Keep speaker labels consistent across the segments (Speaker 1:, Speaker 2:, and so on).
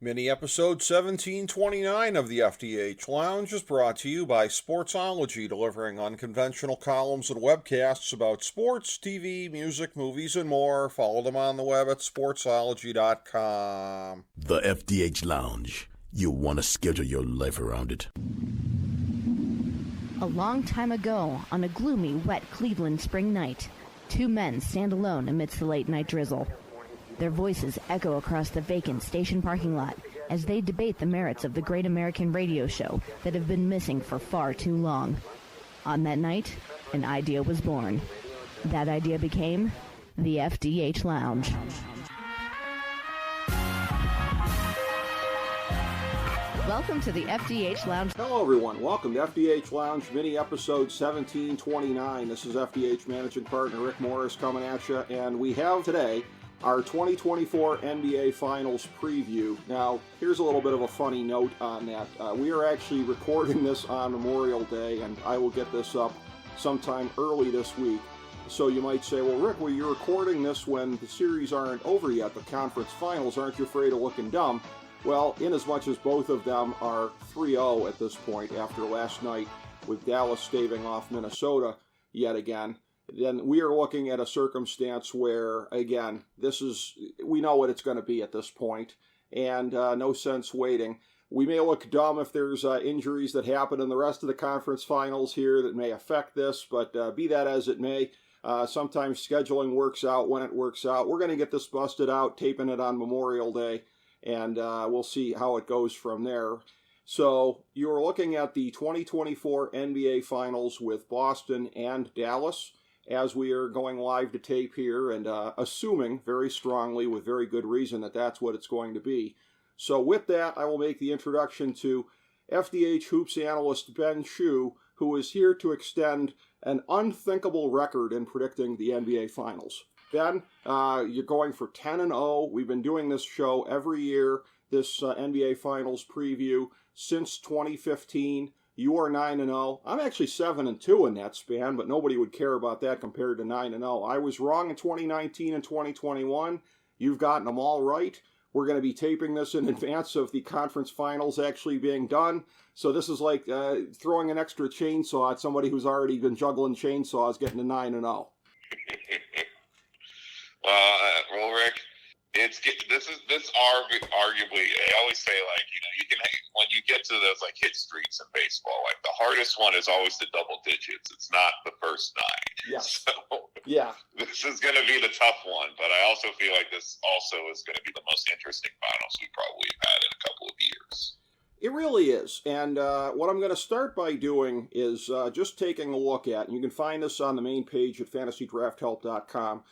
Speaker 1: Mini episode 1729 of the FDH Lounge is brought to you by Sportsology, delivering unconventional columns and webcasts about sports, TV, music, movies, and more. Follow them on the web at sportsology.com.
Speaker 2: The FDH Lounge. You'll want to schedule your life around it.
Speaker 3: A long time ago, on a gloomy, wet Cleveland spring night, two men stand alone amidst the late-night drizzle. Their voices echo across the vacant station parking lot as they debate the merits of the great American radio show that have been missing for far too long. On that night, an idea was born. That idea became the FDH Lounge. Welcome to the FDH Lounge.
Speaker 1: Hello, everyone. Welcome to FDH Lounge, mini episode 1729. This is FDH Managing Partner Rick Morris coming at you, and we have today our 2024 NBA Finals preview. Now, here's a little bit of a funny note on that. We are actually recording this on Memorial Day, and I will get this up sometime early this week. So you might say, well, Rick, well, you're recording this when the series aren't over yet, the conference finals. Aren't you afraid of looking dumb? Well, inasmuch as both of them are 3-0 at this point after last night with Dallas staving off Minnesota yet again, then we are looking at a circumstance where, again, we know what it's going to be at this point, and no sense waiting. We may look dumb if there's injuries that happen in the rest of the conference finals here that may affect this, but be that as it may, sometimes scheduling works out when it works out. We're going to get this busted out, taping it on Memorial Day, and we'll see how it goes from there. So you're looking at the 2024 NBA Finals with Boston and Dallas, as we are going live to tape here, and assuming very strongly, with very good reason, that that's what it's going to be. So with that, I will make the introduction to FDH Hoops analyst Ben Shue, who is here to extend an unthinkable record in predicting the NBA Finals. Ben, you're going for 10-0. We've been doing this show every year, this NBA Finals preview, since 2015. You are 9-0. I'm actually 7-2 in that span, but nobody would care about that compared to 9-0. I was wrong in 2019 and 2021. You've gotten them all right. We're going to be taping this in advance of the conference finals actually being done. So this is like throwing an extra chainsaw at somebody who's already been juggling chainsaws getting to 9-0.
Speaker 4: Well, Rick, this arguably. I always say, like, you can, when you get to those like hit streaks in baseball, like the hardest one is always the double digits. It's not the first nine.
Speaker 1: Yes.
Speaker 4: So
Speaker 1: yeah,
Speaker 4: this is going to be the tough one, but I also feel like this also is going to be the most interesting finals we probably have had in a couple of years.
Speaker 1: It really is. And what I'm going to start by doing is just taking a look at, and you can find this on the main page at fantasydrafthelp.com,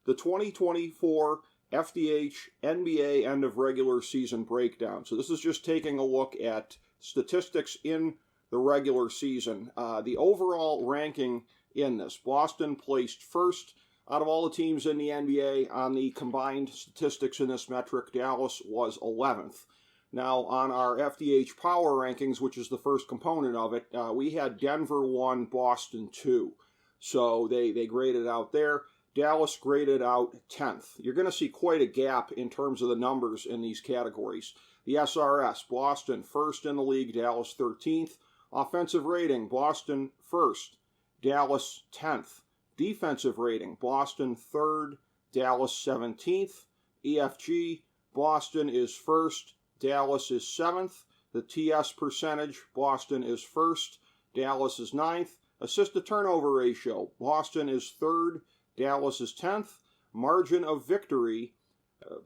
Speaker 1: the 2024 FDH NBA end of regular season breakdown. So this is just taking a look at statistics in the regular season. The overall ranking in this, Boston placed first out of all the teams in the NBA on the combined statistics in this metric. Dallas was 11th. Now, on our FDH Power Rankings, which is the first component of it, we had Denver 1, Boston 2. So they graded out there. Dallas graded out 10th. You're going to see quite a gap in terms of the numbers in these categories. The SRS, Boston first in the league, Dallas 13th. Offensive rating, Boston first, Dallas 10th. Defensive rating, Boston third, Dallas 17th. EFG, Boston is first, Dallas is 7th. The TS percentage, Boston is first, Dallas is 9th. Assist to turnover ratio, Boston is third, Dallas is 10th. Margin of victory,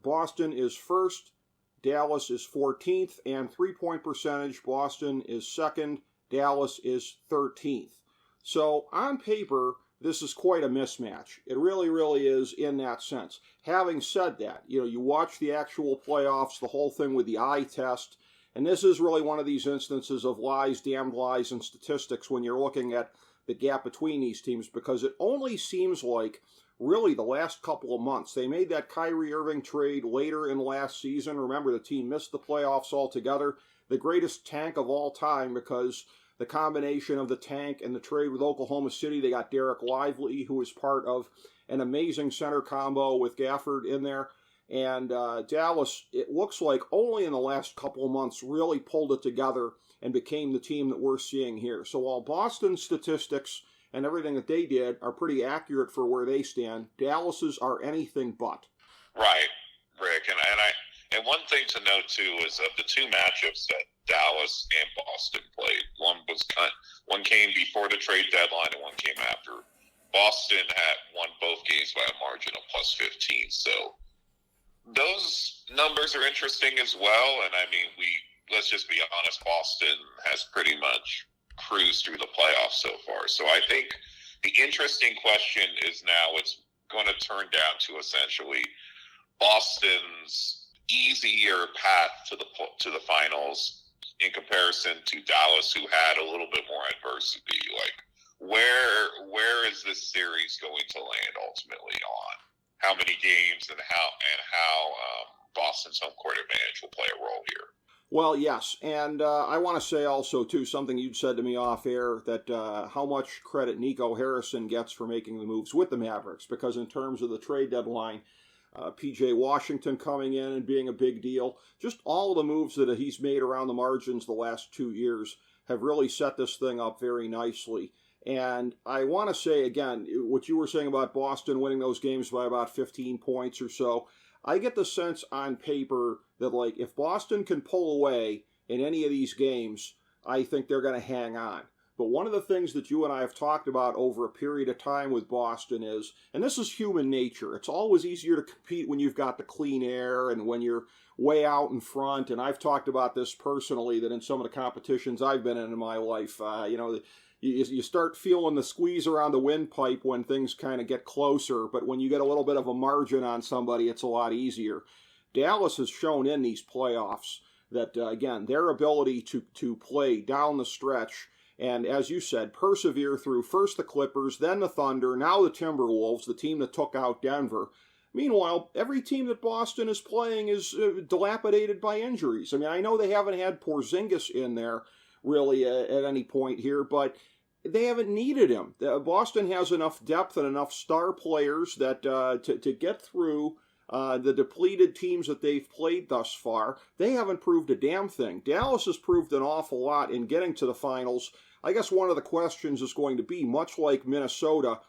Speaker 1: Boston is first, Dallas is 14th. And three-point percentage, Boston is second, Dallas is 13th. So on paper, this is quite a mismatch. It really, really is in that sense. Having said that, you watch the actual playoffs, the whole thing with the eye test, and this is really one of these instances of lies, damned lies, and statistics when you're looking at the gap between these teams, because it only seems like really the last couple of months. They made that Kyrie Irving trade later in last season. Remember, the team missed the playoffs altogether. The greatest tank of all time, because the combination of the tank and the trade with Oklahoma City, they got Derek Lively, who was part of an amazing center combo with Gafford in there. And Dallas, it looks like only in the last couple of months really pulled it together and became the team that we're seeing here. So while Boston's statistics and everything that they did are pretty accurate for where they stand, Dallas's are anything but.
Speaker 4: Right, Rick. And one thing to note, too, is of the two matchups that Dallas and Boston played, one came before the trade deadline and one came after. Boston had won both games by a margin of +15. So those numbers are interesting as well. And, I mean, let's just be honest, Boston has pretty much cruised through the playoffs so far. So I think the interesting question is now it's going to turn down to essentially Boston's easier path to the finals in comparison to Dallas, who had a little bit more adversity. Like, where is this series going to land ultimately on? How many games and how Boston's home court advantage will play a role here?
Speaker 1: Well, yes, and I want to say also, too, something you'd said to me off air, that how much credit Nico Harrison gets for making the moves with the Mavericks, because in terms of the trade deadline, P.J. Washington coming in and being a big deal, just all of the moves that he's made around the margins the last 2 years have really set this thing up very nicely. And I want to say, again, what you were saying about Boston winning those games by about 15 points or so, I get the sense on paper that, like, if Boston can pull away in any of these games, I think they're going to hang on. But one of the things that you and I have talked about over a period of time with Boston is, and this is human nature, it's always easier to compete when you've got the clean air and when you're way out in front. And I've talked about this personally, that in some of the competitions I've been in my life, you start feeling the squeeze around the windpipe when things kind of get closer, but when you get a little bit of a margin on somebody, it's a lot easier. Dallas has shown in these playoffs that, again, their ability to play down the stretch and, as you said, persevere through first the Clippers, then the Thunder, now the Timberwolves, the team that took out Denver. Meanwhile, every team that Boston is playing is dilapidated by injuries. I mean, I know they haven't had Porzingis in there really at any point here, but they haven't needed him. Boston has enough depth and enough star players that to get through the depleted teams that they've played thus far. They haven't proved a damn thing. Dallas has proved an awful lot in getting to the finals. I guess one of the questions is going to be, much like Minnesota,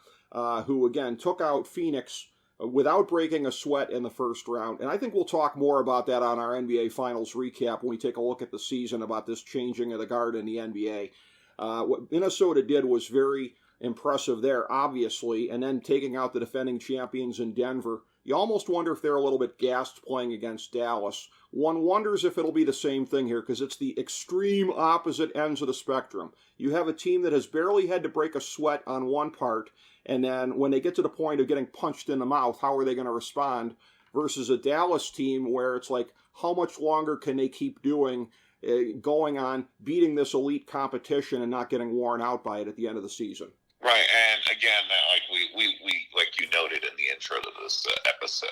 Speaker 1: who again took out Phoenix without breaking a sweat in the first round. And I think we'll talk more about that on our NBA Finals recap when we take a look at the season, about this changing of the guard in the NBA. What Minnesota did was very impressive there, obviously, and then taking out the defending champions in Denver. You almost wonder if they're a little bit gassed playing against Dallas. One wonders if it'll be the same thing here, because it's the extreme opposite ends of the spectrum. You have a team that has barely had to break a sweat on one part, and then when they get to the point of getting punched in the mouth, how are they going to respond? Versus a Dallas team where it's like, how much longer can they keep going on beating this elite competition and not getting worn out by it at the end of the season?
Speaker 4: Right, and again, like we like you noted in the intro to this episode,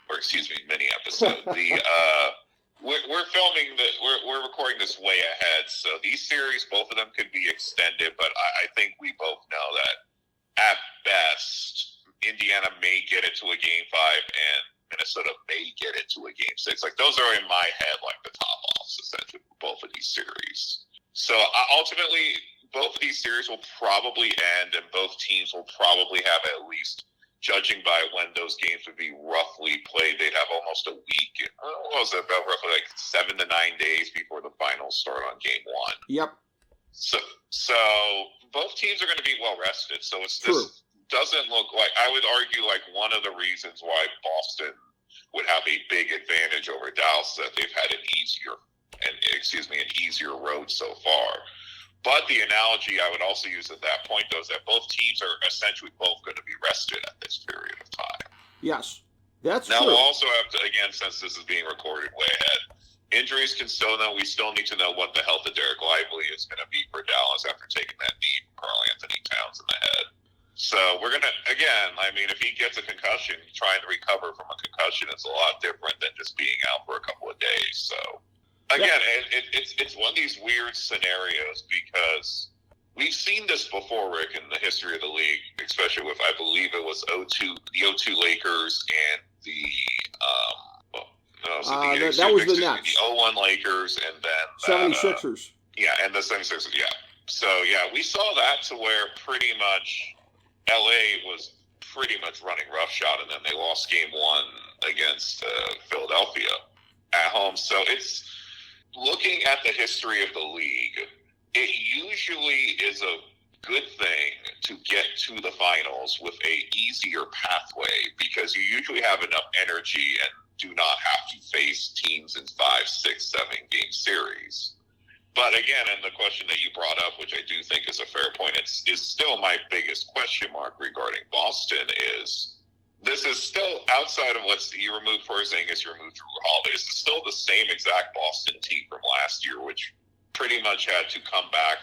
Speaker 4: or excuse me, mini episode, we're filming we're recording this way ahead, so these series, both of them could be extended, but I think we both know that at best, Indiana may get it to a Game 5 and Minnesota may get it to a Game 6. Like, those are in my head like the top offs essentially for both of these series. So ultimately, both of these series will probably end, and both teams will probably have, at least judging by when those games would be roughly played, they'd have almost a week. What was it, about roughly like 7 to 9 days before the finals start on Game 1.
Speaker 1: Yep.
Speaker 4: So both teams are going to be well rested. So this doesn't look like, I would argue, like one of the reasons why Boston would have a big advantage over Dallas is that they've had an easier road so far. But the analogy I would also use at that point, though, is that both teams are essentially both going to be rested at this period of time.
Speaker 1: Yes, that's
Speaker 4: now,
Speaker 1: true.
Speaker 4: We'll also have to, again, since this is being recorded way ahead, injuries can still know. We still need to know what the health of Derek Lively is going to be for Dallas after taking that knee from Karl Anthony Towns in the head. So we're going to, again, I mean, if he gets a concussion, trying to recover from a concussion is a lot different than just being out for a couple of days. So, again, it's one of these weird scenarios because we've seen this before, Rick, in the history of the league, especially with, I believe it was the 02 Lakers and the
Speaker 1: That was the Nets.
Speaker 4: The 0-1 Lakers, and then
Speaker 1: 76ers.
Speaker 4: And the 76ers, yeah. So, yeah, we saw that to where pretty much LA was pretty much running roughshod, and then they lost game 1 against Philadelphia at home. So it's looking at the history of the league, it usually is a good thing to get to the finals with a easier pathway because you usually have enough energy and do not have to face teams in 5, 6, 7 game series. But again, and the question that you brought up, which I do think is a fair point, is still my biggest question mark regarding Boston is this is still outside of you remove Porzingis, you remove Drew Holiday. It's still the same exact Boston team from last year, which pretty much had to come back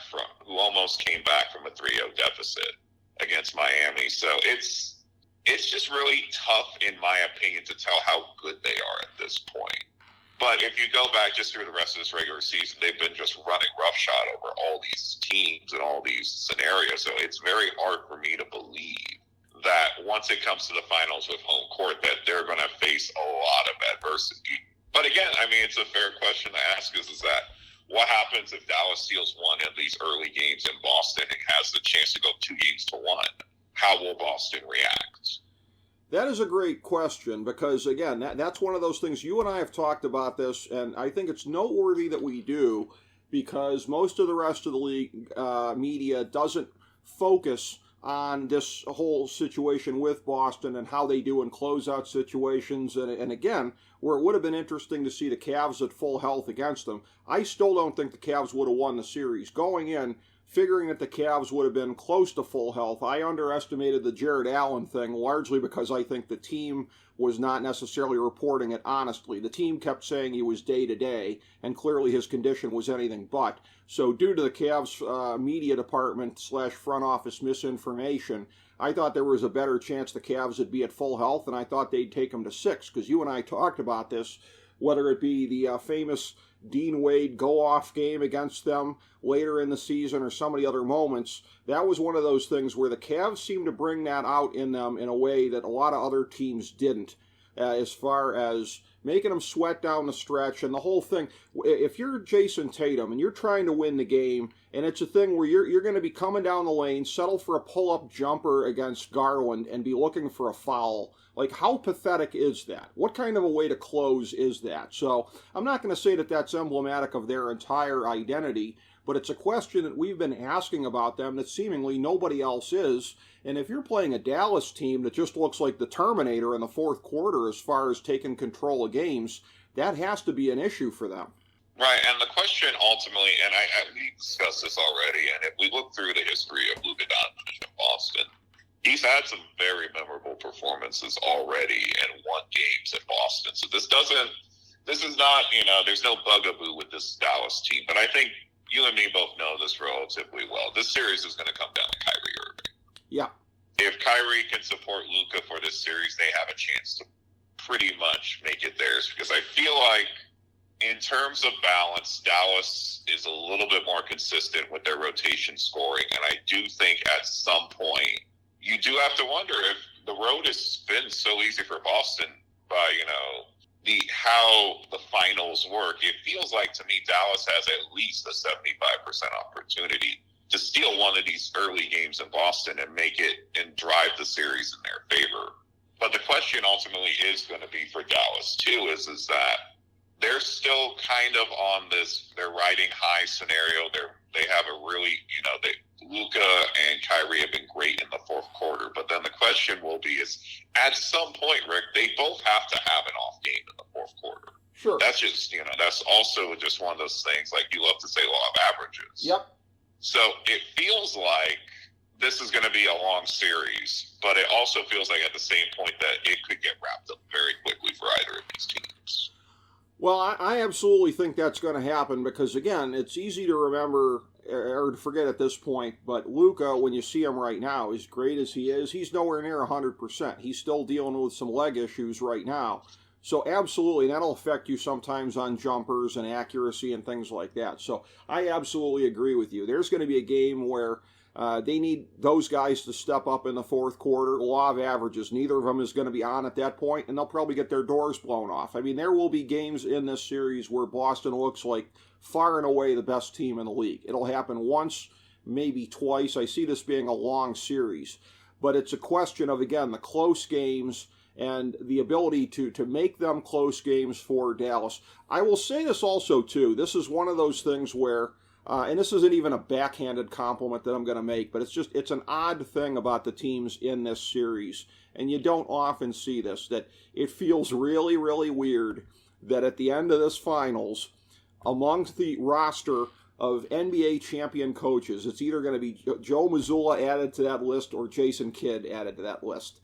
Speaker 4: who almost came back from a 3-0 deficit against Miami. So it's just really tough, in my opinion, to tell how good they are at this point. But if you go back just through the rest of this regular season, they've been just running roughshod over all these teams and all these scenarios. So it's very hard for me to believe that once it comes to the finals with home court, that they're going to face a lot of adversity. But again, I mean, it's a fair question to ask is that what happens if Dallas steals one of these early games in Boston and has the chance to go 2-1? How will Boston react?
Speaker 1: That is a great question because, again, that's one of those things. You and I have talked about this, and I think it's noteworthy that we do because most of the rest of the league media doesn't focus on this whole situation with Boston and how they do in closeout situations. And again, where it would have been interesting to see the Cavs at full health against them, I still don't think the Cavs would have won the series. Going in, figuring that the Cavs would have been close to full health, I underestimated the Jared Allen thing, largely because I think the team was not necessarily reporting it honestly. The team kept saying he was day-to-day, and clearly his condition was anything but. So due to the Cavs media department / front office misinformation, I thought there was a better chance the Cavs would be at full health, and I thought they'd take them to 6, because you and I talked about this, whether it be the famous Dean Wade go-off game against them later in the season or some of the other moments. That was one of those things where the Cavs seemed to bring that out in them in a way that a lot of other teams didn't, as far as making them sweat down the stretch and the whole thing. If you're Jason Tatum and you're trying to win the game, and it's a thing where you're going to be coming down the lane, settle for a pull-up jumper against Garland and be looking for a foul, like, how pathetic is that? What kind of a way to close is that? So I'm not going to say that that's emblematic of their entire identity, but it's a question that we've been asking about them that seemingly nobody else is. And if you're playing a Dallas team that just looks like the Terminator in the fourth quarter as far as taking control of games, that has to be an issue for them.
Speaker 4: Right, and the question ultimately, and we discussed this already, and if we look through the history of Luka Doncic in Boston, he's had some very memorable performances already and won games at Boston. So this is not, there's no bugaboo with this Dallas team. But I think you and me both know this relatively well. This series is going to come down to Kyrie Irving.
Speaker 1: Yeah.
Speaker 4: If Kyrie can support Luka for this series, they have a chance to pretty much make it theirs. Because I feel like in terms of balance, Dallas is a little bit more consistent with their rotation scoring. And I do think at some point, you do have to wonder if the road has been so easy for Boston by, how the finals work. It feels like to me Dallas has at least a 75% opportunity to steal one of these early games in Boston and make it and drive the series in their favor. But the question ultimately is going to be for Dallas too, is that they're still kind of on this, they're riding high scenario. They have a really, Luka and Kyrie have been great in the fourth quarter. But then the question will be is, at some point, Rick, they both have to have an off game in the fourth quarter.
Speaker 1: Sure.
Speaker 4: That's just, that's also just one of those things, like you love to say, law of averages.
Speaker 1: Yep.
Speaker 4: So it feels like this is going to be a long series, but it also feels like at the same point that it could get wrapped up very quickly for either of these teams.
Speaker 1: Well, I absolutely think that's going to happen because, again, it's easy to remember or to forget at this point, but Luka, when you see him right now, as great as he is, he's nowhere near 100%. He's still dealing with some leg issues right now. So absolutely, that'll affect you sometimes on jumpers and accuracy and things like that. So I absolutely agree with you. There's going to be a game where They need those guys to step up in the fourth quarter. Law of averages. Neither of them is going to be on at that point, and they'll probably get their doors blown off. I mean, there will be games in this series where Boston looks like far and away the best team in the league. It'll happen once, maybe twice. I see this being a long series. But it's a question of, again, the close games and the ability to make them close games for Dallas. I will say this also, too. This is one of those things where, and this isn't even a backhanded compliment that I'm going to make, but it's an odd thing about the teams in this series, and you don't often see this, that it feels really, really weird that at the end of this finals, amongst the roster of NBA champion coaches, it's either going to be Joe Mazzulla added to that list or Jason Kidd added to that list.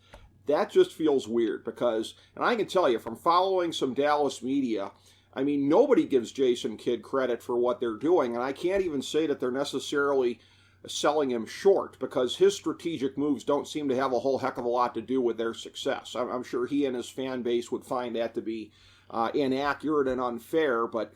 Speaker 1: That just feels weird because, and I can tell you from following some Dallas media, I mean, nobody gives Jason Kidd credit for what they're doing, and I can't even say that they're necessarily selling him short because his strategic moves don't seem to have a whole heck of a lot to do with their success. I'm sure he and his fan base would find that to be inaccurate and unfair, but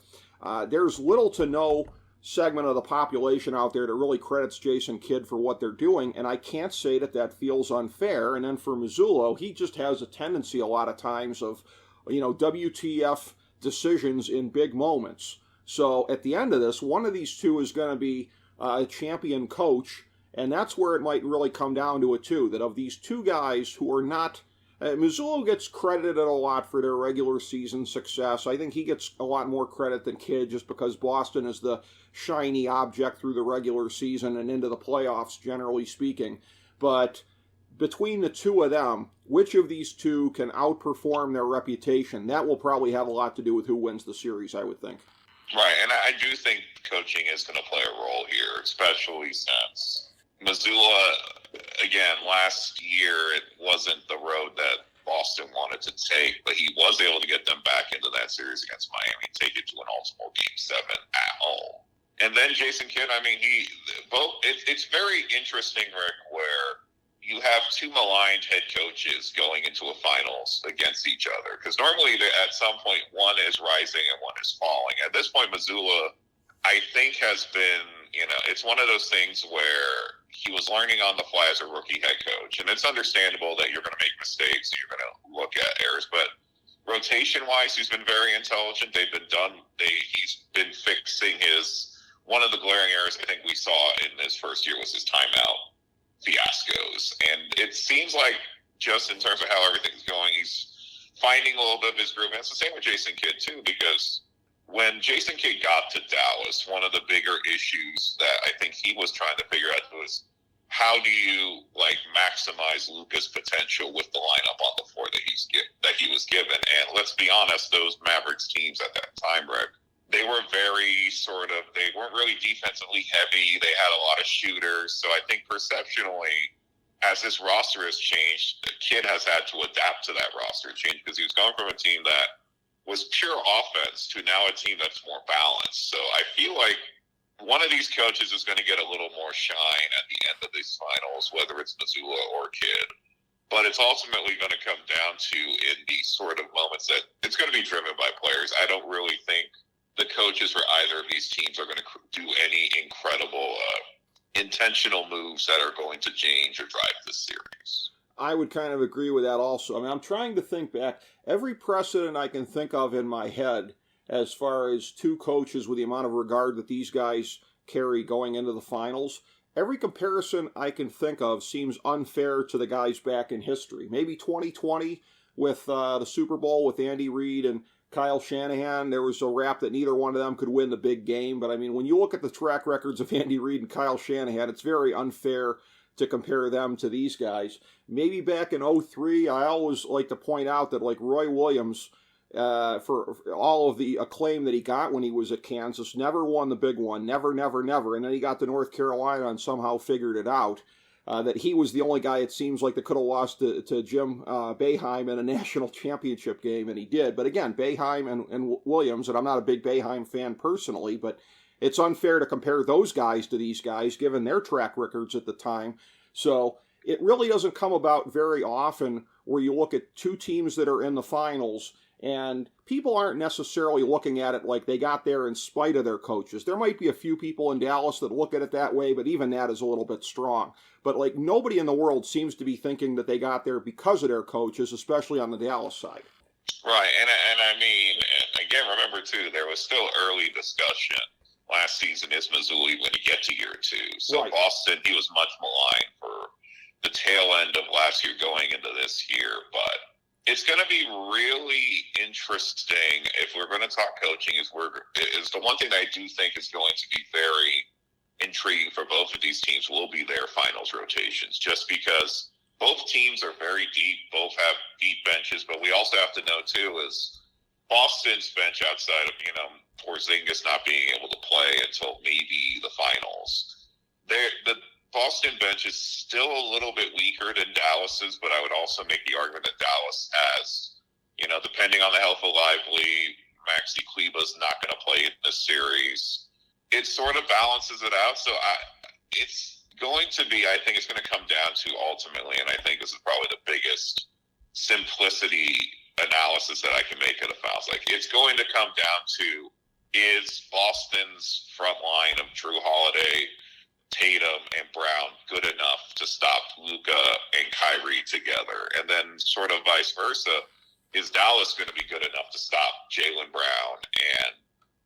Speaker 1: there's little to no segment of the population out there that really credits Jason Kidd for what they're doing, and I can't say that feels unfair. And then for Mazzulla, he just has a tendency a lot of times of, WTF decisions in big moments. So at the end of this, one of these two is going to be a champion coach, and that's where it might really come down to it too, that of these two guys who are not, Mazzulla gets credited a lot for their regular season success. I think he gets a lot more credit than Kidd just because Boston is the shiny object through the regular season and into the playoffs, generally speaking. But between the two of them, which of these two can outperform their reputation, that will probably have a lot to do with who wins the series, I would think.
Speaker 4: Right, and I do think coaching is going to play a role here, especially since Mazzulla, again, last year it wasn't the road that Boston wanted to take, but he was able to get them back into that series against Miami, take it to an ultimate Game 7 at home. And then Jason Kidd, I mean, it's very interesting, Rick, where you have two maligned head coaches going into a finals against each other. Because normally at some point one is rising and one is falling. At this point, Mazzulla, I think, has been, it's one of those things where he was learning on the fly as a rookie head coach. And it's understandable that you're going to make mistakes and you're going to look at errors. But rotation-wise, he's been very intelligent. He's been fixing one of the glaring errors I think we saw in his first year was his timeout fiascos. And it seems like, just in terms of how everything's going, he's finding a little bit of his groove. And it's the same with Jason Kidd, too, because when Jason Kidd got to Dallas, one of the bigger issues that I think he was trying to figure out was how do you maximize Luka's potential with the lineup on the floor that he was given. And let's be honest, those Mavericks teams at that time, Rick, they were they weren't really defensively heavy. They had a lot of shooters. So I think perceptionally, as this roster has changed, the Kidd has had to adapt to that roster change because he was going from a team that was pure offense to now a team that's more balanced. So I feel like one of these coaches is going to get a little more shine at the end of these finals, whether it's Mazzulla or Kidd. But it's ultimately going to come down to, in these sort of moments, that it's going to be driven by players. I don't really think the coaches for either of these teams are going to do any incredible intentional moves that are going to change or drive this series.
Speaker 1: I would kind of agree with that also. I mean, I'm trying to think back. Every precedent I can think of in my head as far as two coaches with the amount of regard that these guys carry going into the finals, every comparison I can think of seems unfair to the guys back in history. Maybe 2020 with the Super Bowl with Andy Reid and Kyle Shanahan, there was a rap that neither one of them could win the big game. But I mean, when you look at the track records of Andy Reid and Kyle Shanahan, it's very unfair to compare them to these guys. Maybe back in 2003, I always like to point out that Roy Williams, for all of the acclaim that he got when he was at Kansas, never won the big one, never. And then he got to North Carolina and somehow figured it out. That he was the only guy, it seems like, that could have lost to Jim Boeheim in a national championship game, and he did. But again, Boeheim and Williams, and I'm not a big Boeheim fan personally, but it's unfair to compare those guys to these guys, given their track records at the time. So it really doesn't come about very often where you look at two teams that are in the finals And people aren't necessarily looking at it like they got there in spite of their coaches. There might be a few people in Dallas that look at it that way, but even that is a little bit strong. But like nobody in the world seems to be thinking that they got there because of their coaches, especially on the Dallas side.
Speaker 4: Right, and I mean, and again, remember too, there was still early discussion. Last season is Missouri when you get to year 2. So
Speaker 1: right.
Speaker 4: Boston, he was much maligned for the tail end of last year going into this year, but it's going to be really interesting if we're going to talk coaching. Is the one thing that I do think is going to be very intriguing for both of these teams will be their finals rotations, just because both teams are very deep, both have deep benches, but we also have to know too is Boston's bench outside of Porzingis not being able to play until maybe the finals. The Boston bench is still a little bit weaker than Dallas's, but I would also make the argument that Dallas has, depending on the health of Lively, Maxi Kleba's not going to play in this series. It sort of balances it out. So it's going to be, I think it's going to come down to ultimately, and I think this is probably the biggest simplicity analysis that I can make of the fouls. Like, it's going to come down to, is Boston's front line of Drew Holiday, Tatum, and Brown good enough to stop Luka and Kyrie together? And then sort of vice versa, is Dallas going to be good enough to stop Jaylen Brown and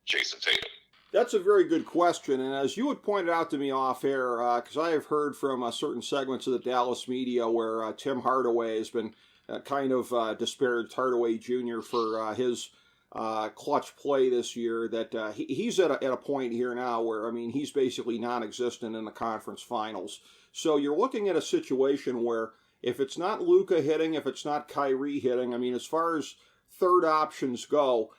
Speaker 4: Jason Tatum?
Speaker 1: That's a very good question, and as you had pointed out to me off air, because I have heard from certain segments of the Dallas media where Tim Hardaway has been kind of disparaged, Hardaway Jr., for his clutch play this year, that he's at a point here now where, I mean, he's basically non-existent in the conference finals. So you're looking at a situation where if it's not Luka hitting, if it's not Kyrie hitting, I mean, as far as third options go,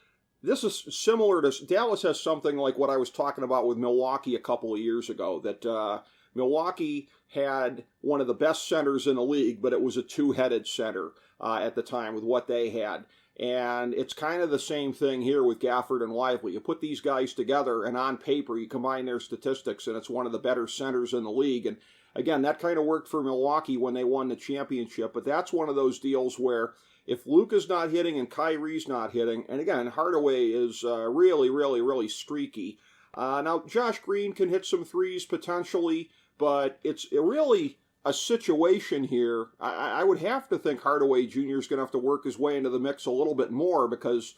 Speaker 1: this is similar to, Dallas has something like what I was talking about with Milwaukee a couple of years ago, that Milwaukee had one of the best centers in the league, but it was a two-headed center at the time with what they had. And it's kind of the same thing here with Gafford and Lively. You put these guys together, and on paper, you combine their statistics, and it's one of the better centers in the league. And again, that kind of worked for Milwaukee when they won the championship, but that's one of those deals where if Luka's not hitting and Kyrie's not hitting, and again, Hardaway is really, really, really streaky. Now, Josh Green can hit some threes potentially, but it's really a situation here. I would have to think Hardaway Jr. is going to have to work his way into the mix a little bit more because,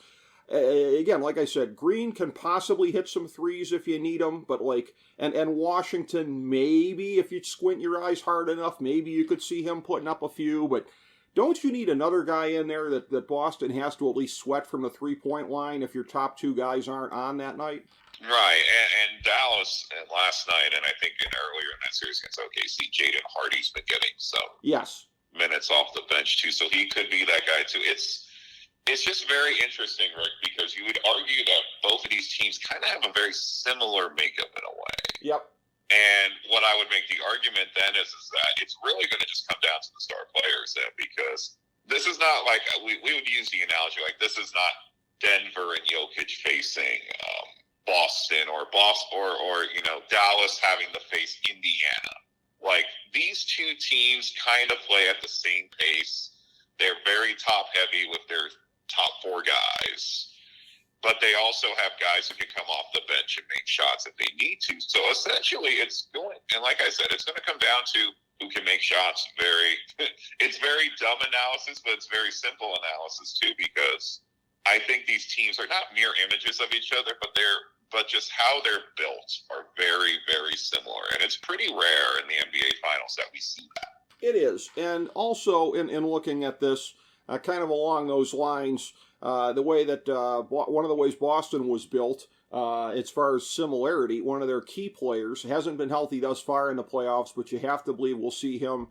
Speaker 1: again, like I said, Green can possibly hit some threes if you need them, but and Washington, maybe if you squint your eyes hard enough, maybe you could see him putting up a few, but don't you need another guy in there that Boston has to at least sweat from the three-point line if your top two guys aren't on that night?
Speaker 4: Right, and Dallas last night, and I think earlier in that series against OKC, Jaden Hardy's been getting some minutes off the bench too, so he could be that guy too. It's just very interesting, Rick, because you would argue that both of these teams kind of have a very similar makeup in a way.
Speaker 1: Yep.
Speaker 4: And what I would make the argument then is that it's really going to just come down to the star players then, because this is not like we would use the analogy like this is not Denver and Jokic facing Boston or Dallas having to face Indiana. Like, these two teams kind of play at the same pace. They're very top heavy with their top four guys, but they also have guys who can come off the bench and make shots if they need to. So essentially it's going, and like I said, it's going to come down to who can make shots. It's very dumb analysis, but it's very simple analysis too, because I think these teams are not mirror images of each other, but just how they're built are very, very similar. And it's pretty rare in the NBA Finals that we see that.
Speaker 1: It is. And also, in looking at this, kind of along those lines, the way that one of the ways Boston was built, as far as similarity, one of their key players hasn't been healthy thus far in the playoffs, but you have to believe we'll see him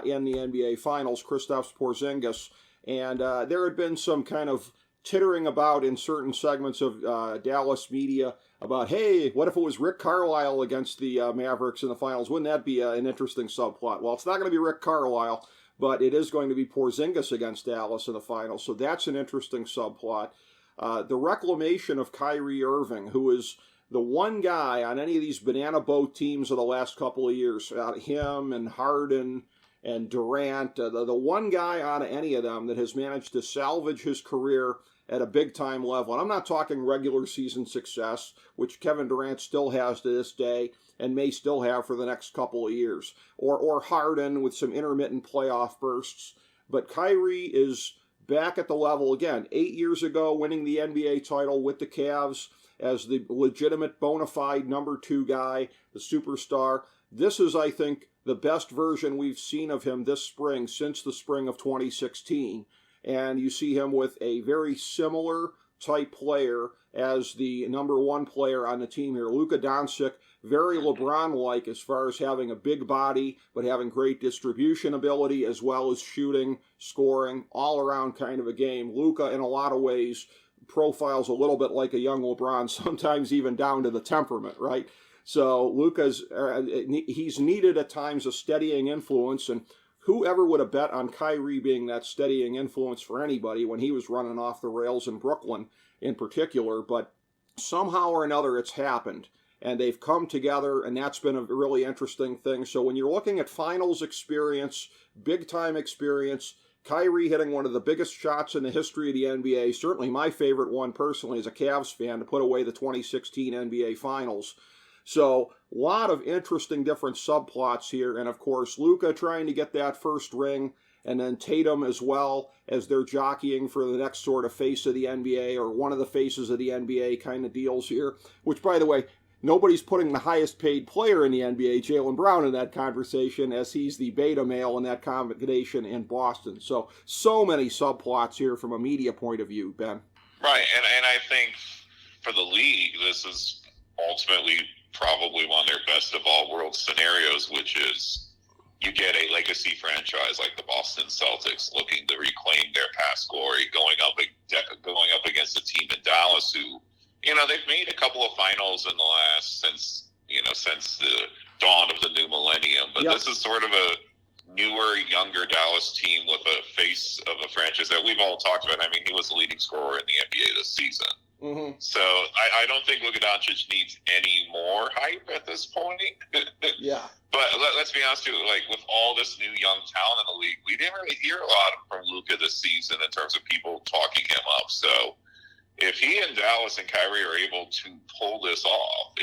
Speaker 1: in the NBA Finals, Kristaps Porzingis. And there had been some kind of tittering about in certain segments of Dallas media about, hey, what if it was Rick Carlisle against the Mavericks in the finals? Wouldn't that be an interesting subplot? Well, it's not going to be Rick Carlisle, but it is going to be Porzingis against Dallas in the finals, so that's an interesting subplot. The reclamation of Kyrie Irving, who is the one guy on any of these banana boat teams of the last couple of years, him and Harden and Durant, the one guy out of any of them that has managed to salvage his career at a big-time level. And I'm not talking regular season success, which Kevin Durant still has to this day and may still have for the next couple of years, or Harden with some intermittent playoff bursts. But Kyrie is back at the level again. 8 years ago, winning the NBA title with the Cavs as the legitimate bona fide number 2 guy, the superstar. This is, I think, the best version we've seen of him this spring since the spring of 2016. And you see him with a very similar type player as the number 1 player on the team here. Luka Doncic, very LeBron-like as far as having a big body, but having great distribution ability as well as shooting, scoring, all-around kind of a game. Luka, in a lot of ways, profiles a little bit like a young LeBron, sometimes even down to the temperament, right? So Luka's, he's needed at times a steadying influence, and whoever would have bet on Kyrie being that steadying influence for anybody when he was running off the rails in Brooklyn in particular, but somehow or another it's happened, and they've come together, and that's been a really interesting thing. So when you're looking at finals experience, big-time experience, Kyrie hitting one of the biggest shots in the history of the NBA, certainly my favorite one personally as a Cavs fan, to put away the 2016 NBA Finals. So a lot of interesting different subplots here, and of course Luka trying to get that first ring, and then Tatum as well as they're jockeying for the next sort of face of the NBA, or one of the faces of the NBA kind of deals here, which, by the way, nobody's putting the highest paid player in the NBA, Jaylen Brown, in that conversation, as he's the beta male in that combination in Boston. So many subplots here from a media point of view, Ben.
Speaker 4: Right, and I think for the league, this is ultimately probably one of their best of all world scenarios, which is you get a legacy franchise like the Boston Celtics looking to reclaim their past glory, going up against a team in Dallas who, they've made a couple of finals in the last since the dawn of the new millennium. But This is sort of a newer, younger Dallas team with a face of a franchise that we've all talked about. I mean, he was the leading scorer in the NBA this season. Mm-hmm. So I don't think Luka Doncic needs any more hype at this point.
Speaker 1: Yeah.
Speaker 4: But let's be honest, too, like with all this new young talent in the league, we didn't really hear a lot from Luka this season in terms of people talking him up. So if he and Dallas and Kyrie are able to pull this off,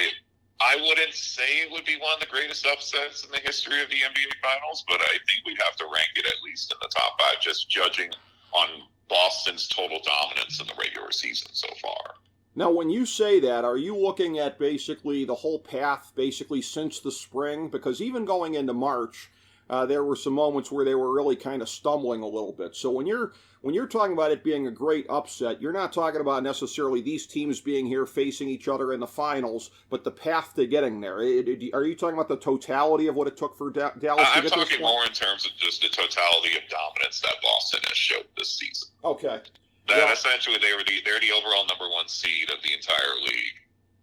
Speaker 4: I wouldn't say it would be one of the greatest upsets in the history of the NBA Finals, but I think we'd have to rank it at least in the top 5, just judging on Boston's total dominance in the regular season so far.
Speaker 1: Now, when you say that, are you looking at basically the whole path, basically since the spring? Because even going into March, there were some moments where they were really kind of stumbling a little bit. So when you're talking about it being a great upset, you're not talking about necessarily these teams being here facing each other in the finals, but the path to getting there. Are you talking about the totality of what it took for Dallas to get
Speaker 4: I'm
Speaker 1: this
Speaker 4: talking
Speaker 1: point?
Speaker 4: more in terms of just the totality of dominance that Boston has showed this season.
Speaker 1: Okay.
Speaker 4: That essentially they're the overall number 1 seed of the entire league.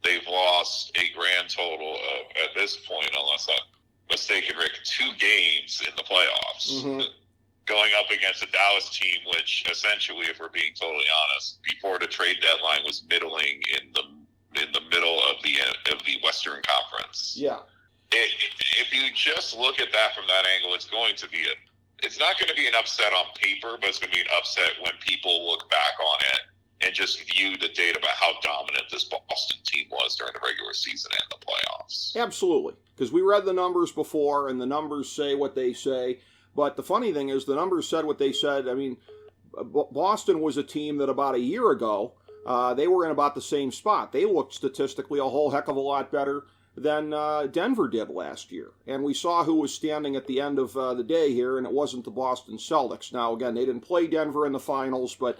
Speaker 4: They've lost a grand total of, at this point, unless I'm mistaken, Rick, 2 games in the playoffs. Mm-hmm. Going up against a Dallas team, which essentially, if we're being totally honest, before the trade deadline was middling in the middle of the Western Conference.
Speaker 1: Yeah.
Speaker 4: If you just look at that from that angle, it's not going to be an upset on paper, but it's going to be an upset when people look back on it and just view the data about how dominant this Boston team was during the regular season and the playoffs.
Speaker 1: Absolutely, because we read the numbers before, and the numbers say what they say. But the funny thing is, the numbers said what they said. I mean, Boston was a team that about a year ago, they were in about the same spot. They looked statistically a whole heck of a lot better than Denver did last year. And we saw who was standing at the end of the day here, and it wasn't the Boston Celtics. Now, again, they didn't play Denver in the finals, but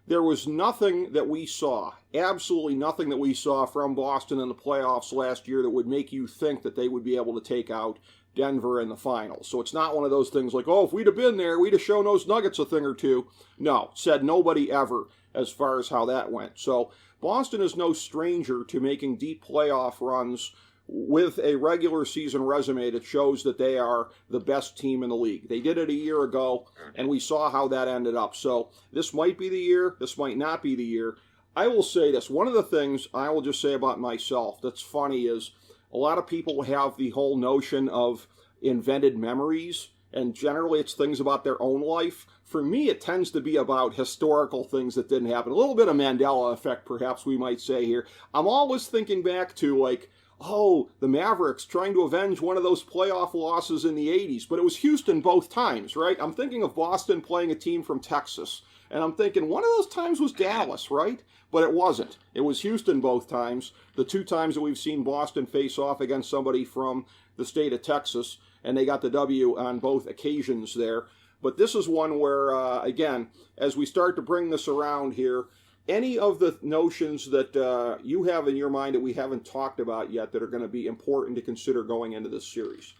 Speaker 1: there was nothing that we saw, absolutely nothing that we saw from Boston in the playoffs last year that would make you think that they would be able to take out Denver in the finals. So it's not one of those things like, oh, if we'd have been there, we'd have shown those Nuggets a thing or two. No, said nobody ever as far as how that went. So Boston is no stranger to making deep playoff runs with a regular season resume that shows that they are the best team in the league. They did it a year ago, and we saw how that ended up. So this might be the year, this might not be the year. I will say this, one of the things I will just say about myself that's funny is a lot of people have the whole notion of invented memories. and generally it's things about their own life. For me, it tends to be about historical things that didn't happen. A little bit of Mandela effect, perhaps we might say here. I'm always thinking back to, like, oh, the Mavericks trying to avenge one of those playoff losses in the 80s, but it was Houston both times, right? I'm thinking of Boston playing a team from Texas, and I'm thinking one of those times was Dallas, right? But it wasn't. It was Houston both times. The 2 times that we've seen Boston face off against somebody from the state of Texas, and they got the W on both occasions there. But this is one where, again, as we start to bring this around here, any of the notions that you have in your mind that we haven't talked about yet that are going to be important to consider going into this series?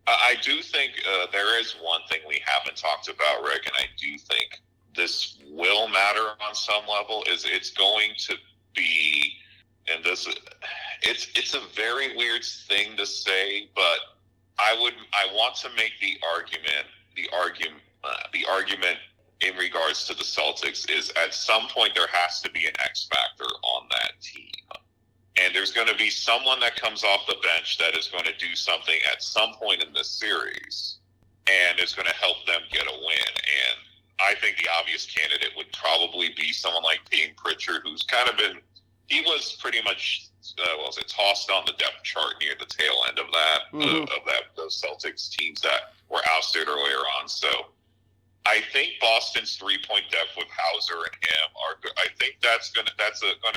Speaker 4: I do think there is one thing we haven't talked about, Rick, and I do think this will matter on some level, is it's going to be, and this, it's a very weird thing to say, but I want to make the argument in regards to the Celtics is at some point there has to be an X factor on that team. And there's going to be someone that comes off the bench that is going to do something at some point in this series and is going to help them get a win. And I think the obvious candidate would probably be someone like Payne Pritchard, who's kind of been, he was pretty much, tossed on the depth chart near the tail end of that, those Celtics teams that were ousted earlier on. So I think Boston's 3-point depth with Hauser and him are good. I think that's going to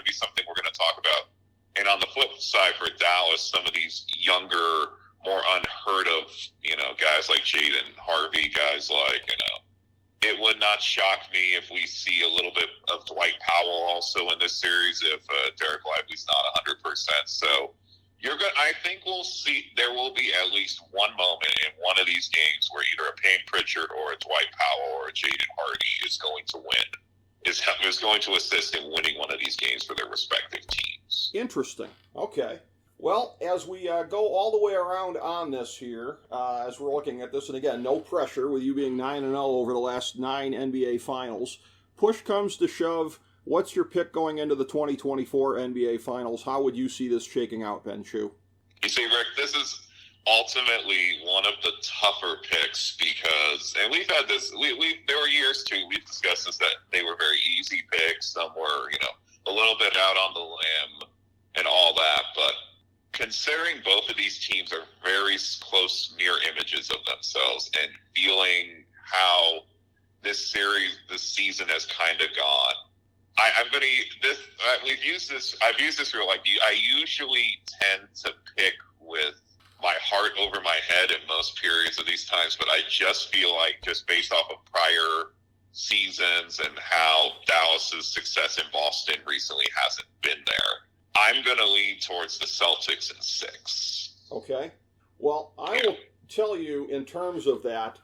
Speaker 4: be something we're going to talk about. And on the flip side for Dallas, some of these younger, more unheard of, guys like Jaden Harvey, guys like, it would not shock me if we see a little bit of Dwight Powell also in this series if Derek Lively's not 100%. So I think we'll see, there will be at least one moment in one of these games where either a Payne Pritchard or a Dwight Powell or a Jaden Hardy is going to win, is going to assist in winning one of these games for their respective teams.
Speaker 1: Interesting. Okay. Well, as we go all the way around on this here, as we're looking at this, and again, no pressure with you being 9-0 over the last 9 NBA Finals, push comes to shove, what's your pick going into the 2024 NBA Finals? How would you see this shaking out, Ben Chu?
Speaker 4: You see, Rick, this is ultimately one of the tougher picks because, and we've had this, there were years too, we've discussed this, that they were very easy picks, some were, a little bit out on the limb and all that, but considering both of these teams are very close mirror images of themselves and feeling how this season has kind of gone, I'm going to this. I've used this rule. Like I usually tend to pick with my heart over my head in most periods of these times, but I just feel like just based off of prior seasons and how Dallas's success in Boston recently hasn't been there, I'm going to lean towards the Celtics in 6.
Speaker 1: Okay. Well, I will tell you in terms of that,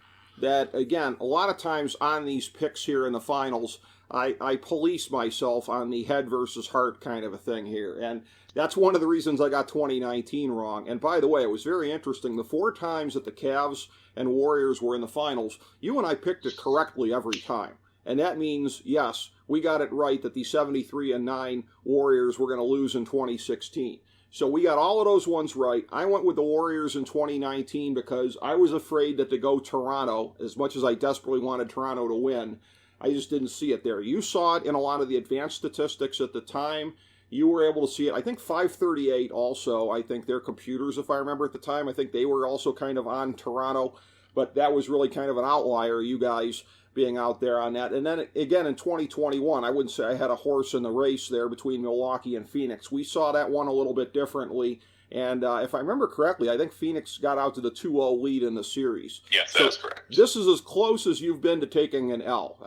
Speaker 1: again, a lot of times on these picks here in the finals, I police myself on the head versus heart kind of a thing here. And that's one of the reasons I got 2019 wrong. And by the way, it was very interesting. The 4 times that the Cavs and Warriors were in the finals, you and I picked it correctly every time. And that means, yes, we got it right that the 73-9 Warriors were going to lose in 2016. So we got all of those ones right. I went with the Warriors in 2019 because I was afraid that to go Toronto, as much as I desperately wanted Toronto to win, I just didn't see it there. You saw it in a lot of the advanced statistics at the time. You were able to see it. I think 538 also, I think their computers, if I remember at the time, I think they were also kind of on Toronto. But that was really kind of an outlier, you guys being out there on that. And then again in 2021, I wouldn't say I had a horse in the race there between Milwaukee and Phoenix. We saw that one a little bit differently. And if I remember correctly, I think Phoenix got out to the 2-0 lead in the series.
Speaker 4: Yes, that's correct.
Speaker 1: This is as close as you've been to taking an L.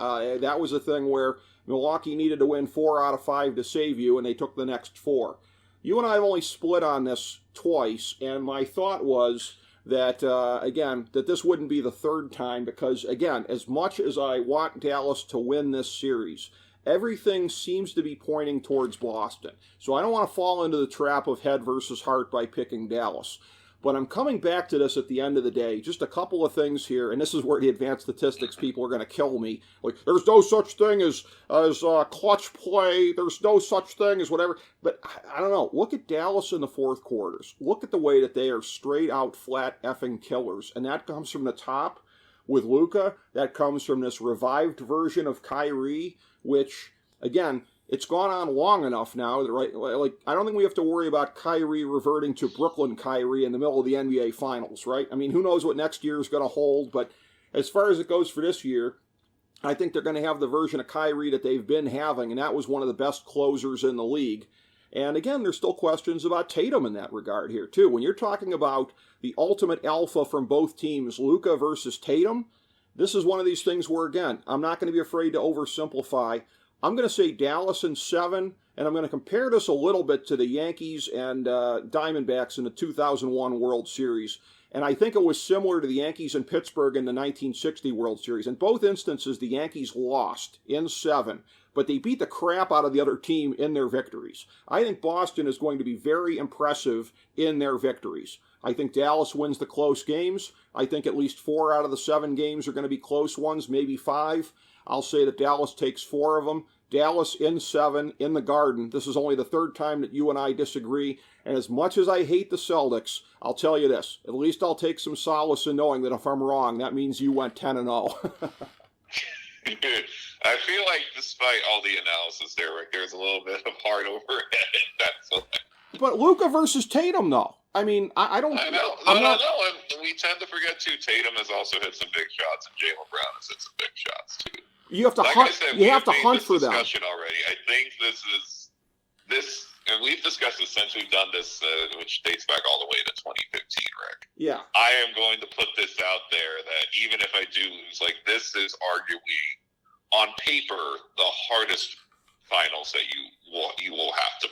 Speaker 1: That was a thing where Milwaukee needed to win 4 out of 5 to save you, and they took the next 4. You and I have only split on this twice, and my thought was that, again, that this wouldn't be the third time because, again, as much as I want Dallas to win this series, everything seems to be pointing towards Boston. So I don't want to fall into the trap of head versus heart by picking Dallas. But I'm coming back to this at the end of the day. Just a couple of things here, and this is where the advanced statistics people are going to kill me. Like, there's no such thing as clutch play. There's no such thing as whatever. But I don't know. Look at Dallas in the fourth quarters. Look at the way that they are straight out flat effing killers. And that comes from the top. with Luka that comes from this revived version of Kyrie, which, again, it's gone on long enough now that, right, like, I don't think we have to worry about Kyrie reverting to Brooklyn Kyrie in the middle of the NBA Finals, right? I mean, who knows what next year is going to hold, but as far as it goes for this year, I think they're going to have the version of Kyrie that they've been having, and that was one of the best closers in the league. And again, there's still questions about Tatum in that regard here, too. When you're talking about the ultimate alpha from both teams, Luka versus Tatum, this is one of these things where, again, I'm not going to be afraid to oversimplify. I'm going to say Dallas in 7, and I'm going to compare this a little bit to the Yankees and Diamondbacks in the 2001 World Series. And I think it was similar to the Yankees and Pittsburgh in the 1960 World Series. In both instances, the Yankees lost in 7, but they beat the crap out of the other team in their victories. I think Boston is going to be very impressive in their victories. I think Dallas wins the close games. I think at least 4 out of the 7 games are going to be close ones, maybe 5. I'll say that Dallas takes 4 of them. Dallas in 7 in the Garden. This is only the 3rd time that you and I disagree. And as much as I hate the Celtics, I'll tell you this. At least I'll take some solace in knowing that if I'm wrong, that means you went 10-0.
Speaker 4: I feel like despite all the analysis there, Rick, there's a little bit of heart over it. That's
Speaker 1: But Luka versus Tatum, though. I mean, I don't...
Speaker 4: I know. No. We tend to forget, too, Tatum has also hit some big shots, and Jaylen Brown has hit some big shots, too.
Speaker 1: You have to
Speaker 4: like
Speaker 1: hunt.
Speaker 4: I said,
Speaker 1: you have to hunt for them.
Speaker 4: Already. I think this, and we've discussed this since we've done this, which dates back all the way to 2015, Rick.
Speaker 1: Yeah.
Speaker 4: I am going to put this out there that even if I do lose, like, this is arguably, on paper, the hardest finals that you will have to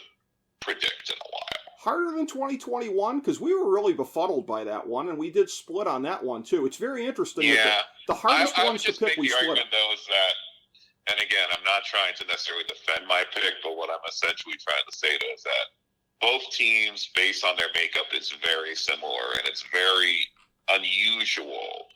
Speaker 4: predict in a while.
Speaker 1: Harder than 2021? Because we were really befuddled by that one, and we did split on that one, too. It's very interesting.
Speaker 4: Yeah.
Speaker 1: The hardest
Speaker 4: I
Speaker 1: ones to pick, we split.
Speaker 4: The argument, though, is that, and again, I'm not trying to necessarily defend my pick, but what I'm essentially trying to say, though, is that both teams, based on their makeup, is very similar, and it's very unusual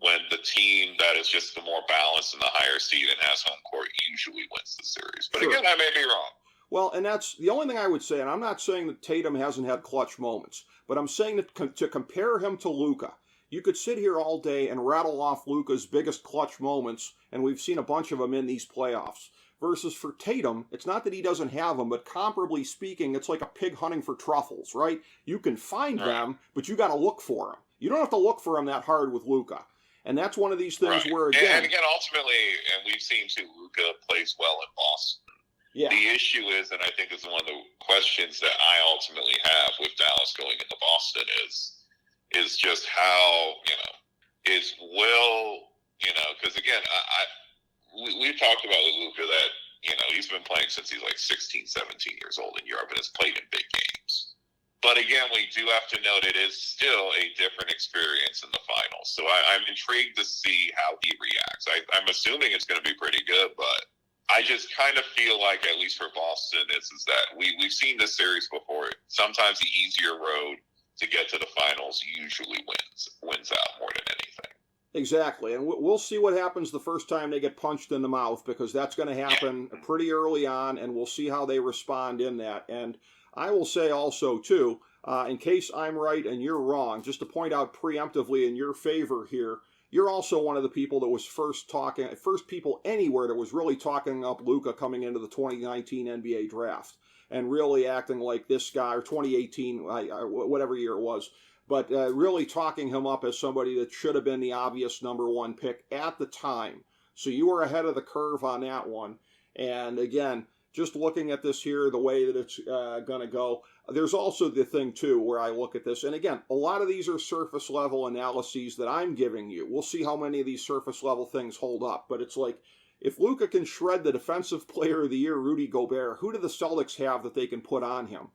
Speaker 4: when the team that is just the more balanced and the higher seed and has home court usually wins the series. But again, I may be wrong.
Speaker 1: Well, and that's the only thing I would say, and I'm not saying that Tatum hasn't had clutch moments, but I'm saying that to compare him to Luka, you could sit here all day and rattle off Luka's biggest clutch moments, and we've seen a bunch of them in these playoffs. Versus for Tatum, it's not that he doesn't have them, but comparably speaking, it's like a pig hunting for truffles, right? You can find them, but you got to look for them. You don't have to look for them that hard with Luka. And that's one of these things where, again...
Speaker 4: And again, ultimately, and we've seen, too, Luka plays well in Boston.
Speaker 1: Yeah.
Speaker 4: The issue is, and I think this is one of the questions that I ultimately have with Dallas going into Boston is just how, is Will, because again, we've talked about with Luka that, he's been playing since he's like 16, 17 years old in Europe and has played in big games. But again, we do have to note it is still a different experience in the finals. So I'm intrigued to see how he reacts. I'm assuming it's going to be pretty good, but I just kind of feel like, at least for Boston, is that we've seen this series before. Sometimes the easier road to get to the finals usually wins out more than anything.
Speaker 1: Exactly, and we'll see what happens the first time they get punched in the mouth, because that's going to happen pretty early on, and we'll see how they respond in that. And I will say also, too, in case I'm right and you're wrong, just to point out preemptively in your favor here, you're also one of the people that was first people anywhere that was really talking up Luka coming into the 2019 NBA draft and really acting like this guy, or 2018, whatever year it was, but really talking him up as somebody that should have been the obvious number 1 pick at the time. So you were ahead of the curve on that one. And again, just looking at this here, the way that it's going to go, there's also the thing, too, where I look at this. And again, a lot of these are surface-level analyses that I'm giving you. We'll see how many of these surface-level things hold up. But it's like, if Luka can shred the Defensive Player of the Year, Rudy Gobert, who do the Celtics have that they can put on him?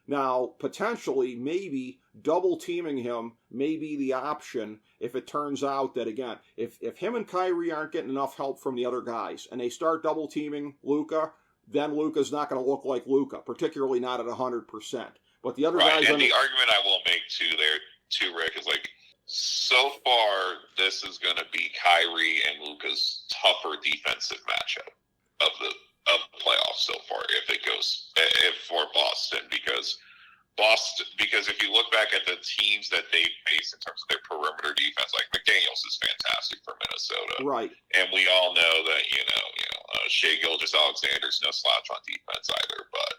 Speaker 1: Now, potentially, maybe double-teaming him may be the option if it turns out that, again, if him and Kyrie aren't getting enough help from the other guys, and they start double-teaming Luka, then Luka's not going to look like Luka, particularly not at 100%. But the other guys...
Speaker 4: And the argument I will make, too, Rick, is like, so far, this is going to be Kyrie and Luka's tougher defensive matchup of the playoffs so far, if for Boston, because Boston, because if you look back at the teams that they face in terms of their perimeter defense, like McDaniels is fantastic for Minnesota,
Speaker 1: right?
Speaker 4: And we all know that Shea Gilgeous-Alexander's no slouch on defense either. But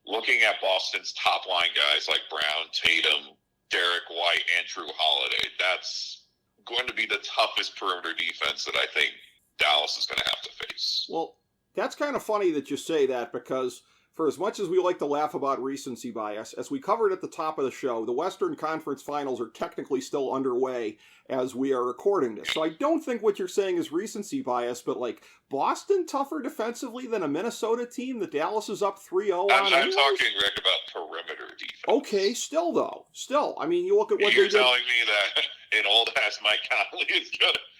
Speaker 4: looking at Boston's top line guys like Brown, Tatum, Derek White, and Drew Holiday, that's going to be the toughest perimeter defense that I think Dallas is going to have to face.
Speaker 1: Well, that's kind of funny that you say that, because for as much as we like to laugh about recency bias, as we covered at the top of the show, the Western Conference Finals are technically still underway as we are recording this. So I don't think what you're saying is recency bias, but like Boston tougher defensively than a Minnesota team that Dallas is up 3-0 on.
Speaker 4: I'm talking, Rick, about perimeter defense.
Speaker 1: Okay, still, I mean, you look at what
Speaker 4: you're
Speaker 1: they did.
Speaker 4: telling me that an old-ass Mike Conley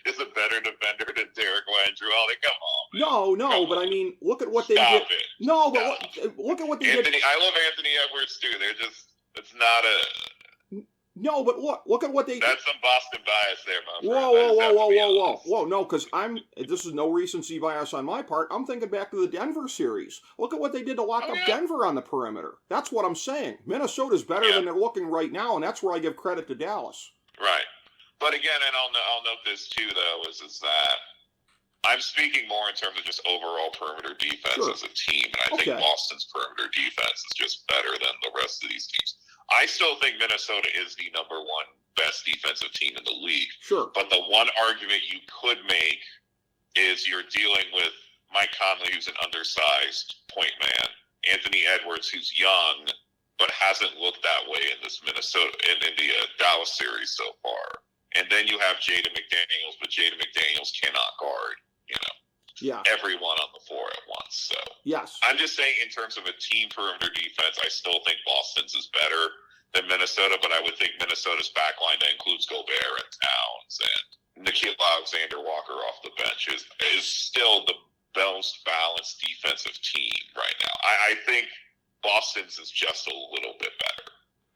Speaker 4: is a better defender than Derek White and Drew Holiday? Come on, man.
Speaker 1: No, but I mean, look at what they did.
Speaker 4: Stop it.
Speaker 1: No, but look at what they did.
Speaker 4: I love Anthony Edwards, too. It's not a...
Speaker 1: No, but look at what they did.
Speaker 4: That's some Boston bias there, my friend.
Speaker 1: Whoa, no, because this is no recency bias on my part. I'm thinking back to the Denver series. Look at what they did to lock up Denver on the perimeter. That's what I'm saying. Minnesota's better than they're looking right now, and that's where I give credit to Dallas.
Speaker 4: Right. But again, and I'll note this too, though, is that I'm speaking more in terms of just overall perimeter defense as a team, and I think Boston's perimeter defense is just better than the rest of these teams. I still think Minnesota is the number one best defensive team in the league.
Speaker 1: Sure.
Speaker 4: But the one argument you could make is you're dealing with Mike Conley, who's an undersized point man, Anthony Edwards, who's young, but hasn't looked that way in this Minnesota in the Dallas series so far. And then you have Jaden McDaniels, but Jaden McDaniels cannot guard, everyone on the floor at once. So
Speaker 1: yes,
Speaker 4: I'm just saying in terms of a team perimeter defense, I still think Boston's is better than Minnesota, but I would think Minnesota's backline that includes Gobert and Towns and Nickeil Alexander-Walker off the bench is still the most balanced defensive team right now. I think Boston's is just a little bit better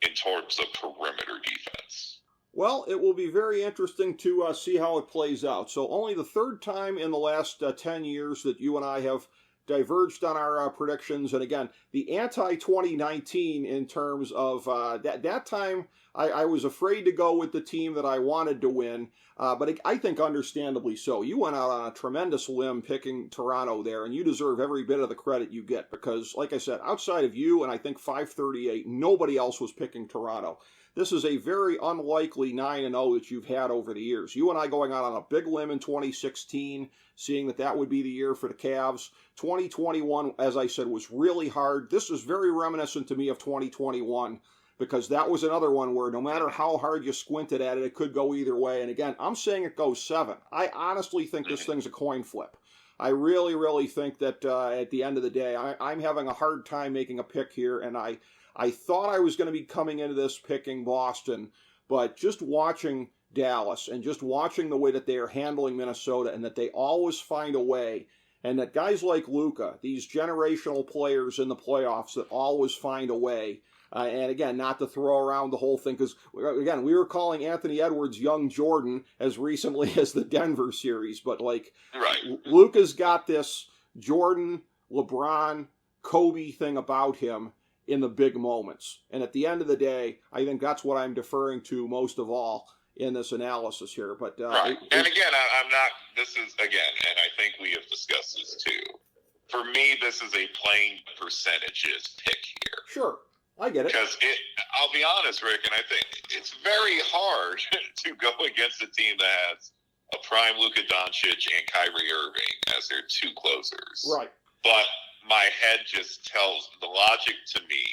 Speaker 4: in terms of perimeter defense.
Speaker 1: Well, it will be very interesting to see how it plays out. So only the third time in the last 10 years that you and I have diverged on our predictions. And again, the anti-2019 in terms of that time, I was afraid to go with the team that I wanted to win. But I think understandably so. You went out on a tremendous limb picking Toronto there, and you deserve every bit of the credit you get because, like I said, outside of you and I think 538, nobody else was picking Toronto. This is a very unlikely 9-0 that you've had over the years. You and I going out on a big limb in 2016, seeing that would be the year for the Cavs. 2021, as I said, was really hard. This is very reminiscent to me of 2021 because that was another one where no matter how hard you squinted at it, it could go either way. And again, I'm saying it goes 7. I honestly think this thing's a coin flip. I really, really think that at the end of the day, I'm having a hard time making a pick here, and I thought I was going to be coming into this picking Boston, but just watching Dallas and just watching the way that they are handling Minnesota and that they always find a way, and that guys like Luka, these generational players in the playoffs that always find a way, and again, not to throw around the whole thing, because again, we were calling Anthony Edwards young Jordan as recently as the Denver series, but Luka's got this Jordan, LeBron, Kobe thing about him in the big moments. And at the end of the day, I think that's what I'm deferring to most of all in this analysis here. But
Speaker 4: and again, I'm not, this is, again, and I think we have discussed this too. For me, this is a plain percentages pick here.
Speaker 1: Sure, I get it.
Speaker 4: Because I'll be honest, Rick, and I think it's very hard to go against a team that has a prime Luka Doncic and Kyrie Irving as their two closers.
Speaker 1: Right.
Speaker 4: But my head just tells, the logic to me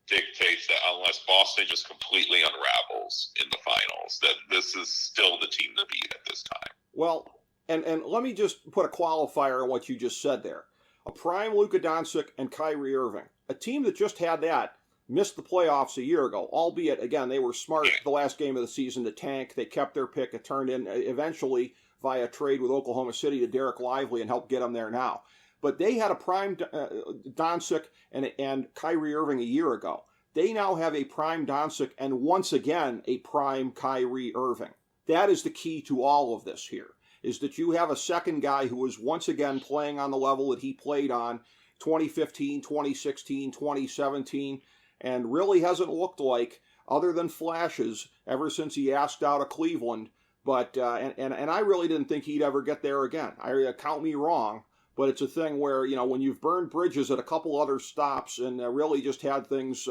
Speaker 4: dictates that unless Boston just completely unravels in the finals, that this is still the team to beat at this time.
Speaker 1: Well, and let me just put a qualifier on what you just said there. A prime Luka Doncic and Kyrie Irving. A team that just had that missed the playoffs a year ago, albeit, again, they were smart the last game of the season to tank. They kept their pick. It turned in eventually via trade with Oklahoma City to Derek Lively and helped get them there now. But they had a prime Doncic and Kyrie Irving a year ago. They now have a prime Doncic and once again a prime Kyrie Irving. That is the key to all of this here, is that you have a second guy who is once again playing on the level that he played on 2015, 2016, 2017. and really hasn't looked like, other than flashes, ever since he asked out of Cleveland. But and I really didn't think he'd ever get there again. Count me wrong, but it's a thing where, when you've burned bridges at a couple other stops and really just had things,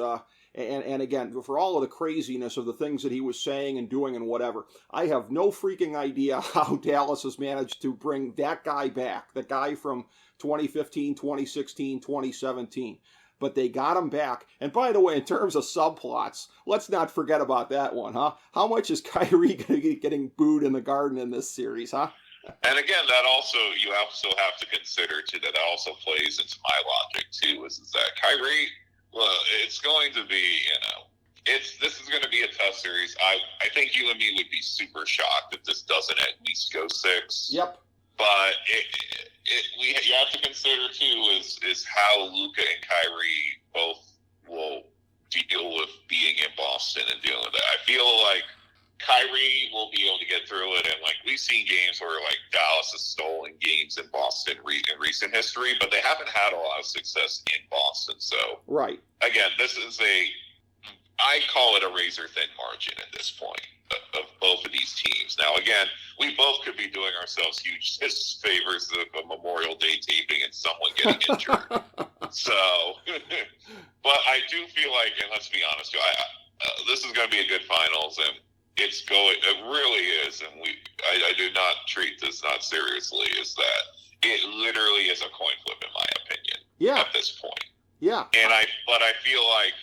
Speaker 1: and again, for all of the craziness of the things that he was saying and doing and whatever, I have no freaking idea how Dallas has managed to bring that guy back, the guy from 2015, 2016, 2017. But they got him back. And by the way, in terms of subplots, let's not forget about that one, huh? How much is Kyrie going to be getting booed in the Garden in this series, huh?
Speaker 4: And again, you also have to consider, too, that also plays into my logic, too, is that Kyrie, well, it's going to be, this is going to be a tough series. I think you and me would be super shocked if this doesn't at least go 6.
Speaker 1: Yep.
Speaker 4: But you have to consider, too, is how Luka and Kyrie both will deal with being in Boston and dealing with that. I feel like Kyrie will be able to get through it, and we've seen games where Dallas has stolen games in Boston in recent history, but they haven't had a lot of success in Boston. So,
Speaker 1: right. Again,
Speaker 4: this is I call it a razor-thin margin at this point of both of these teams. Now, again, we both could be doing ourselves huge favors of a Memorial Day taping and someone getting injured. But I do feel like, and let's be honest, this is going to be a good finals, and it really is, and I do not treat this not seriously, is that it literally is a coin flip in my opinion at this point.
Speaker 1: Yeah.
Speaker 4: But I feel like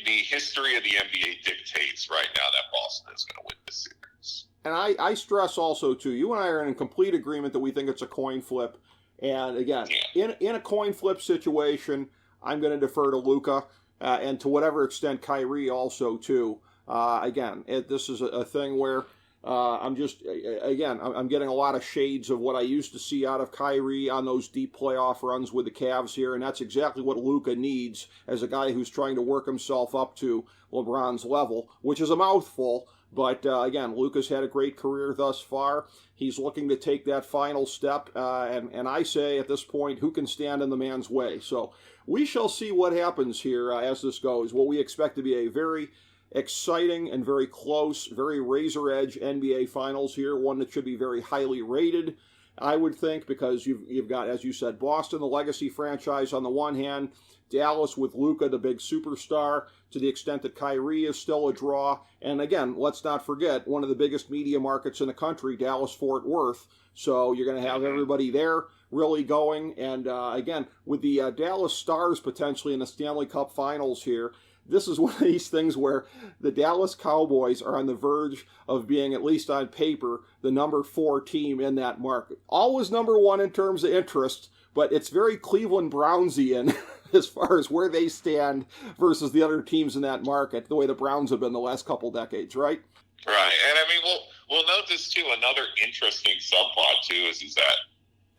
Speaker 4: the history of the NBA dictates right now that Boston is going to win this series.
Speaker 1: And I stress also, too, you and I are in complete agreement that we think it's a coin flip. And again, in a coin flip situation, I'm going to defer to Luka, and to whatever extent Kyrie also, too. Again, this is a thing where I'm getting a lot of shades of what I used to see out of Kyrie on those deep playoff runs with the Cavs here, and that's exactly what Luka needs as a guy who's trying to work himself up to LeBron's level, which is a mouthful. But again, Luka's had a great career thus far. He's looking to take that final step, and I say at this point, who can stand in the man's way? So we shall see what happens here as this goes. What we expect to be a very exciting and very close, very razor-edge NBA Finals here, one that should be very highly rated, I would think, because you've got, as you said, Boston, the legacy franchise on the one hand, Dallas with Luka, the big superstar, to the extent that Kyrie is still a draw, and again, let's not forget, one of the biggest media markets in the country, Dallas-Fort Worth, so you're going to have everybody there really going, and again, with the Dallas Stars potentially in the Stanley Cup Finals here, this is one of these things where the Dallas Cowboys are on the verge of being, at least on paper, the number 4 team in that market. Always number 1 in terms of interest, but it's very Cleveland Brownsian as far as where they stand versus the other teams in that market, the way the Browns have been the last couple decades, right?
Speaker 4: Right, and I mean, we'll note this too. Another interesting subplot too is that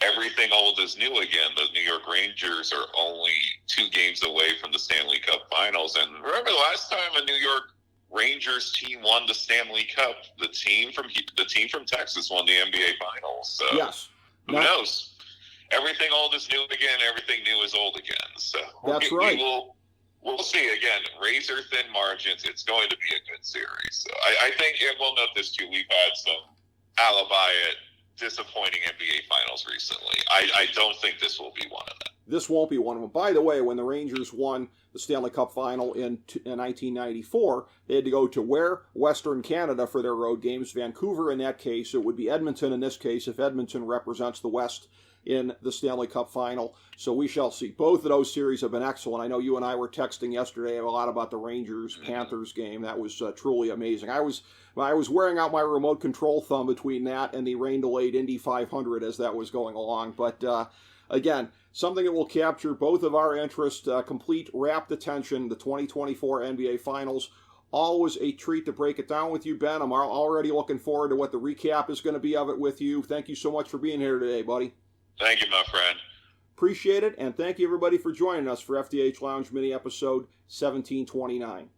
Speaker 4: everything old is new again. The New York Rangers are only 2 games away from the Stanley Cup Finals. And remember the last time a New York Rangers team won the Stanley Cup? The team from Texas won the NBA Finals. So
Speaker 1: yes.
Speaker 4: Who knows? Everything old is new again. Everything new is old again. So
Speaker 1: that's right.
Speaker 4: We'll see. Again, razor-thin margins. It's going to be a good series. So I think, and we'll note this too, we've had some alibi at disappointing NBA Finals recently. I don't think this will be one of them.
Speaker 1: This won't be one of them. By the way, when the Rangers won the Stanley Cup Final in 1994, they had to go to where? Western Canada for their road games. Vancouver in that case. It would be Edmonton in this case if Edmonton represents the West in the Stanley Cup Final. So we shall see. Both of those series have been excellent. I know you and I were texting yesterday a lot about the Rangers-Panthers game. That was truly amazing. I was wearing out my remote control thumb between that and the rain-delayed Indy 500 as that was going along. But again, something that will capture both of our interest, complete rapt attention, the 2024 NBA Finals. Always a treat to break it down with you, Ben. I'm already looking forward to what the recap is going to be of it with you. Thank you so much for being here today, buddy.
Speaker 4: Thank you, my friend.
Speaker 1: Appreciate it, and thank you everybody for joining us for FDH Lounge mini episode 1729.